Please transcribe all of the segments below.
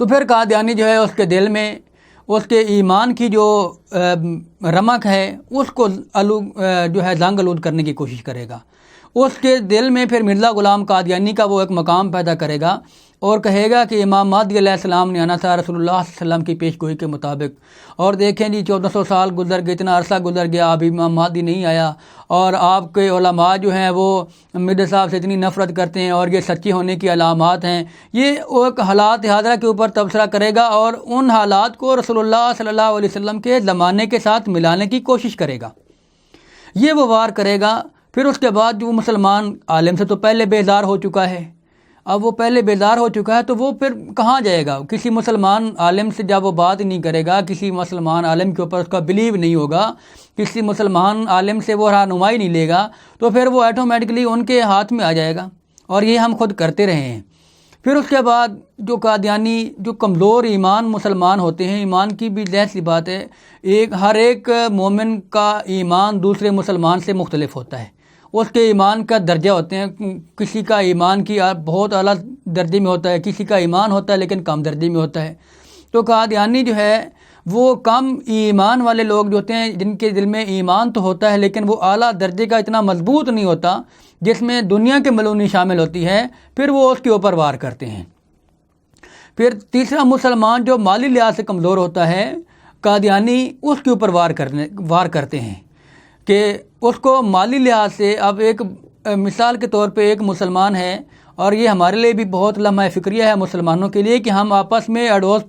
تو پھر قادیانی جو ہے اس کے دل میں اس کے ایمان کی جو رمق ہے اس کو جو ہے زنگ آلود کرنے کی کوشش کرے گا. اس کے دل میں پھر مرزا غلام قادیانی کا وہ ایک مقام پیدا کرے گا اور کہے گا کہ امام مہدی علیہ السلام نے آنا تھا رسول اللہ صلی اللہ علیہ وسلم کی پیش گوئی کے مطابق. اور دیکھیں جی 1400 سال گزر گئے، اتنا عرصہ گزر گیا، ابھی امام مہدی نہیں آیا، اور آپ کے علماء جو ہیں وہ مرزا صاحب سے اتنی نفرت کرتے ہیں اور یہ سچے ہونے کی علامات ہیں. یہ ایک حالات حاضرہ کے اوپر تبصرہ کرے گا اور ان حالات کو رسول اللہ صلی اللہ علیہ وسلم کے زمانے کے ساتھ ملانے کی کوشش کرے گا. یہ وہ وار کرے گا. پھر اس کے بعد جو مسلمان عالم سے تو پہلے بیزار ہو چکا ہے، اب وہ پہلے بیزار ہو چکا ہے تو وہ پھر کہاں جائے گا؟ کسی مسلمان عالم سے جب وہ بات نہیں کرے گا، کسی مسلمان عالم کے اوپر اس کا بلیو نہیں ہوگا، کسی مسلمان عالم سے وہ رہنمائی نہیں لے گا، تو پھر وہ آٹومیٹکلی ان کے ہاتھ میں آ جائے گا. اور یہ ہم خود کرتے رہے ہیں. پھر اس کے بعد جو قادیانی جو کمزور ایمان مسلمان ہوتے ہیں، ایمان کی بھی ظاہر سی بات ہے، ہر ایک مومن کا ایمان دوسرے مسلمان سے مختلف ہوتا ہے. اس کے ایمان کا درجہ ہوتے ہیں، کسی کا ایمان کی بہت اعلیٰ درجے میں ہوتا ہے، کسی کا ایمان ہوتا ہے لیکن کم درجے میں ہوتا ہے. تو قادیانی جو ہے وہ کم ایمان والے لوگ جو ہوتے ہیں، جن کے دل میں ایمان تو ہوتا ہے لیکن وہ اعلیٰ درجے کا اتنا مضبوط نہیں ہوتا، جس میں دنیا کے ملونی شامل ہوتی ہے، پھر وہ اس کے اوپر وار کرتے ہیں. پھر تیسرا مسلمان جو مالی لحاظ سے کمزور ہوتا ہے، قادیانی اس کے اوپر وار کرتے ہیں کہ اس کو مالی لحاظ سے، اب ایک مثال کے طور پہ ایک مسلمان ہے، اور یہ ہمارے لیے بھی بہت لمحہ فکریہ ہے مسلمانوں کے لیے کہ ہم آپس میں اڑوس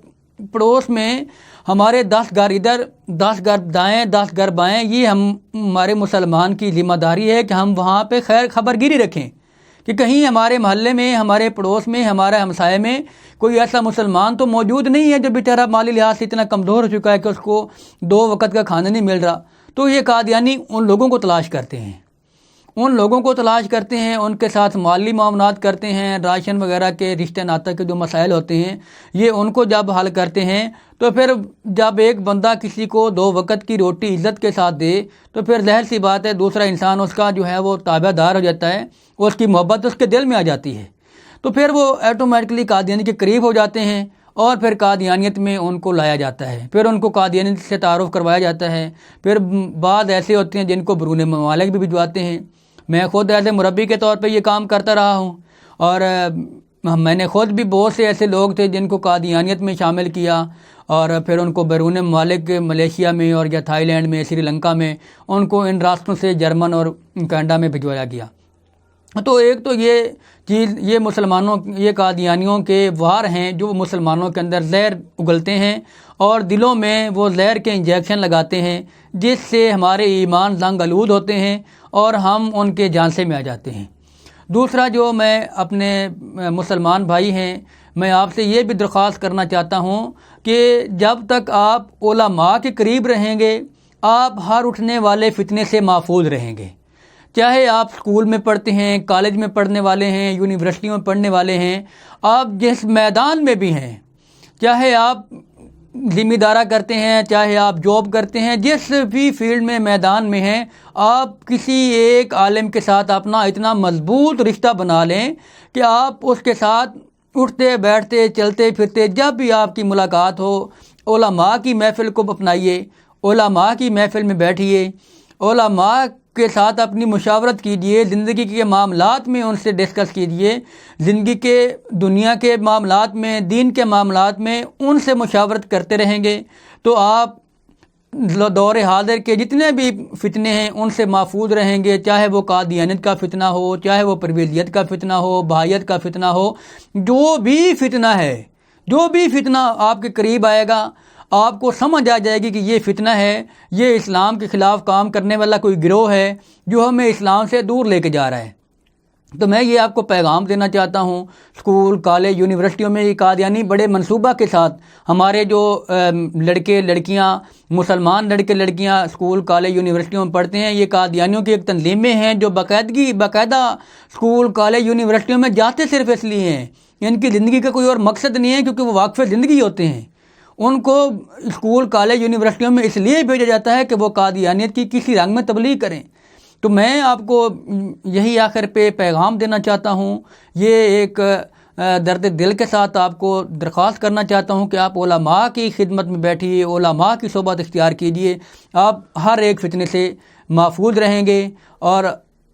پڑوس میں ہمارے 10 گھر ادھر 10 گھر دائیں 10 گھر بائیں، یہ ہمارے مسلمان کی ذمہ داری ہے کہ ہم وہاں پہ خیر خبر گیری رکھیں کہ کہیں ہمارے محلے میں، ہمارے پڑوس میں، ہمارے ہمسائے میں کوئی ایسا مسلمان تو موجود نہیں ہے جو بیچارہ مالی لحاظ سے اتنا کمزور ہو چکا ہے کہ اس کو 2 وقت کا کھانا نہیں مل رہا. تو یہ قادیانی ان لوگوں کو تلاش کرتے ہیں، ان کے ساتھ مالی معاملات کرتے ہیں، راشن وغیرہ کے رشتہ ناطہ کے جو مسائل ہوتے ہیں یہ ان کو جب حل کرتے ہیں، تو پھر جب ایک بندہ کسی کو 2 وقت کی روٹی عزت کے ساتھ دے تو پھر ظاہر سی بات ہے دوسرا انسان اس کا جو ہے وہ تابع دار ہو جاتا ہے، اس کی محبت اس کے دل میں آ جاتی ہے. تو پھر وہ آٹومیٹکلی قادیانی کے قریب ہو جاتے ہیں اور پھر قادیانیت میں ان کو لایا جاتا ہے، پھر ان کو قادیانیت سے تعارف کروایا جاتا ہے. پھر بعض ایسے ہوتے ہیں جن کو بیرون ممالک بھی بھجواتے ہیں. میں خود ایسے مربی کے طور پہ یہ کام کرتا رہا ہوں، اور میں نے خود بھی بہت سے ایسے لوگ تھے جن کو قادیانیت میں شامل کیا، اور پھر ان کو بیرون ممالک ملیشیا میں اور یا تھائی لینڈ میں، سری لنکا میں، ان کو ان راستوں سے جرمن اور کینیڈا میں بھجوایا گیا. تو ایک تو یہ چیز، یہ مسلمانوں، یہ قادیانیوں کے وار ہیں جو مسلمانوں کے اندر زہر اگلتے ہیں اور دلوں میں وہ زہر کے انجیکشن لگاتے ہیں، جس سے ہمارے ایمان زنگ آلود ہوتے ہیں اور ہم ان کے جانسے میں آ جاتے ہیں. دوسرا جو میں اپنے مسلمان بھائی ہیں، میں آپ سے یہ بھی درخواست کرنا چاہتا ہوں کہ جب تک آپ علماء کے قریب رہیں گے، آپ ہر اٹھنے والے فتنے سے محفوظ رہیں گے. چاہے آپ اسکول میں پڑھتے ہیں، کالج میں پڑھنے والے ہیں، یونیورسٹیوں میں پڑھنے والے ہیں، آپ جس میدان میں بھی ہیں، چاہے آپ ذمہ دارہ کرتے ہیں، چاہے آپ جاب کرتے ہیں، جس بھی فیلڈ میں میدان میں ہیں، آپ کسی ایک عالم کے ساتھ اپنا اتنا مضبوط رشتہ بنا لیں کہ آپ اس کے ساتھ اٹھتے بیٹھتے چلتے پھرتے جب بھی آپ کی ملاقات ہو، علماء کی محفل کو اپنائیے، علماء کی محفل میں بیٹھیے، علماء کے ساتھ اپنی مشاورت کیجیے، زندگی کے معاملات میں ان سے ڈسکس کیجیے، زندگی کے دنیا کے معاملات میں، دین کے معاملات میں ان سے مشاورت کرتے رہیں گے تو آپ دور حاضر کے جتنے بھی فتنے ہیں ان سے محفوظ رہیں گے. چاہے وہ قادیانیت کا فتنہ ہو، چاہے وہ پرویزیت کا فتنہ ہو، بہائیت کا فتنہ ہو، جو بھی فتنہ ہے، جو بھی فتنہ آپ کے قریب آئے گا، آپ کو سمجھ آ جائے گی کہ یہ فتنہ ہے، یہ اسلام کے خلاف کام کرنے والا کوئی گروہ ہے جو ہمیں اسلام سے دور لے کے جا رہا ہے. تو میں یہ آپ کو پیغام دینا چاہتا ہوں، اسکول، کالج، یونیورسٹیوں میں یہ قادیانی بڑے منصوبہ کے ساتھ ہمارے جو لڑکے لڑکیاں، مسلمان لڑکے لڑکیاں اسکول، کالج، یونیورسٹیوں میں پڑھتے ہیں، یہ قادیانیوں کی ایک تنظیمیں ہیں جو باقاعدہ اسکول، کالج، یونیورسٹیوں میں جاتے صرف اس لیے ہیں، ان کی زندگی کا کوئی اور مقصد نہیں ہے، کیونکہ وہ واقف زندگی ہوتے ہیں. ان کو اسکول، کالج، یونیورسٹیوں میں اس لیے بھیجا جاتا ہے کہ وہ قادیانیت کی کسی رنگ میں تبلیغ کریں. تو میں آپ کو یہی آخر پہ پیغام دینا چاہتا ہوں. یہ ایک درد دل کے ساتھ آپ کو درخواست کرنا چاہتا ہوں کہ آپ علماء کی خدمت میں بیٹھیے، علماء کی صحبت اختیار کیجیے، آپ ہر ایک فتنے سے محفوظ رہیں گے اور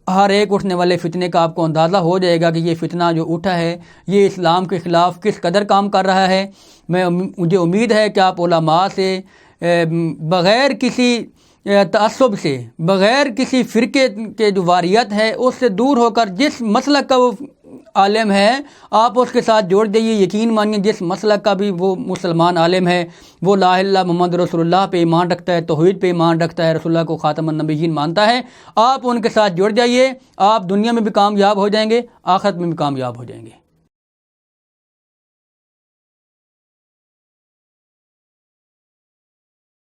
ہر ایک اٹھنے والے فتنے کا آپ کو اندازہ ہو جائے گا کہ یہ فتنہ جو اٹھا ہے یہ اسلام کے خلاف کس قدر کام کر رہا ہے۔ مجھے امید ہے کہ آپ علماء سے بغیر کسی تعصب سے، بغیر کسی فرقے کے جو واریت ہے اس سے دور ہو کر جس مسلک کا وہ عالم ہے آپ اس کے ساتھ جوڑ جائیے۔ یقین مانیے جس مسلک کا بھی وہ مسلمان عالم ہے، وہ لا الہ الا اللہ محمد رسول اللہ پہ ایمان رکھتا ہے، توحید پہ ایمان رکھتا ہے، رسول اللہ کو خاتم النبیین مانتا ہے، آپ ان کے ساتھ جڑ جائیے، آپ دنیا میں بھی کامیاب ہو جائیں گے، آخرت میں بھی کامیاب ہو جائیں گے۔